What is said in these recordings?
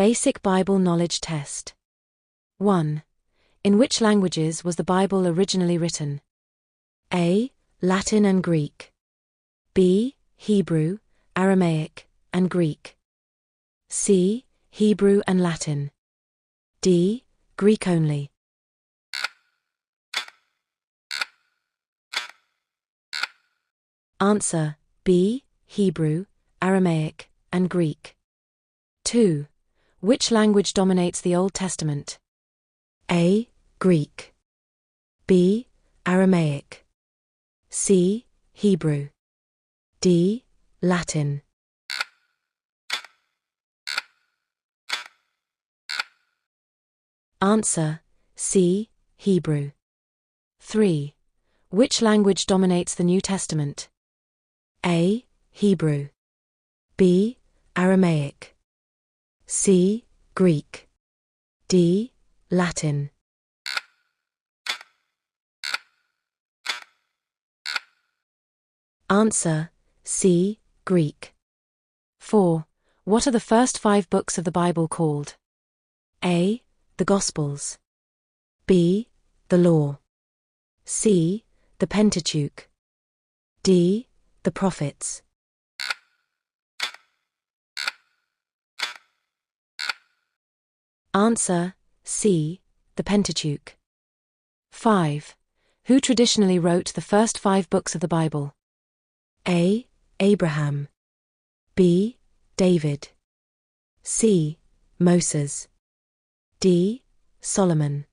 Basic Bible Knowledge Test. 1. In which languages was the Bible originally written? A. Latin and Greek. B. Hebrew, Aramaic, and Greek. C. Hebrew and Latin. D. Greek only. Answer: B. Hebrew, Aramaic, and Greek. 2. Which language dominates the Old Testament? A. Greek. B. Aramaic. C. Hebrew. D. Latin. Answer: C. Hebrew. 3. Which language dominates the New Testament? A. Hebrew. B. Aramaic. C. Greek. D. Latin. Answer: C. Greek. 4. What are the first 5 books of the Bible called? A. The Gospels. B. The Law. C. The Pentateuch. D. The Prophets. Answer: C. The Pentateuch. 5. Who traditionally wrote the first 5 books of the Bible? A. Abraham. B. David. C. Moses. D. Solomon.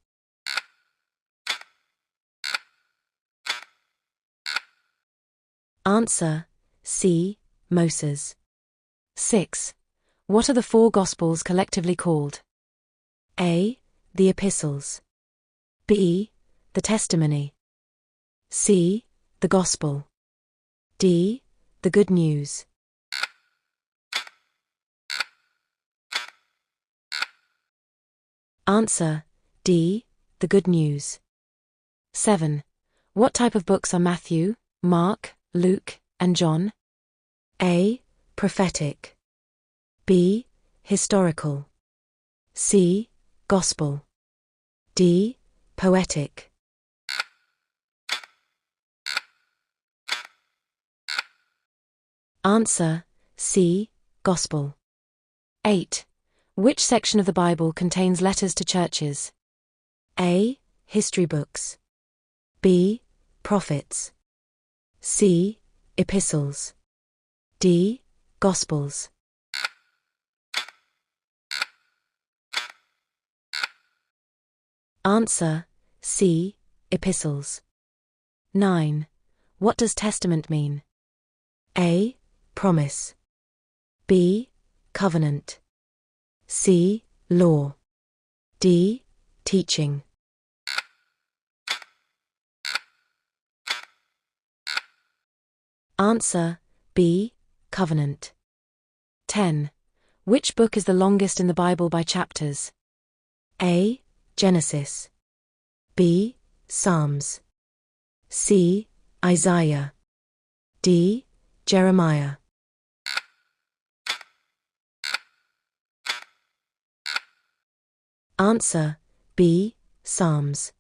Answer: C. Moses. 6. What are the 4 Gospels collectively called? A. The Epistles. B. The Testimony. C. The Gospel. D. The Good News. Answer: D. The Good News. 7. What type of books are Matthew, Mark, Luke, and John? A. Prophetic. B. Historical. C. Gospel. D. Poetic. Answer: C. Gospel. 8. Which section of the Bible contains letters to churches? A. History books. B. Prophets. C. Epistles. D. Gospels. Answer: C. Epistles. 9. What does testament mean? A. Promise. B. Covenant. C. Law. D. Teaching. Answer: B. Covenant. 10. Which book is the longest in the Bible by chapters? A. Genesis. B. Psalms. C. Isaiah. D. Jeremiah. Answer: B. Psalms.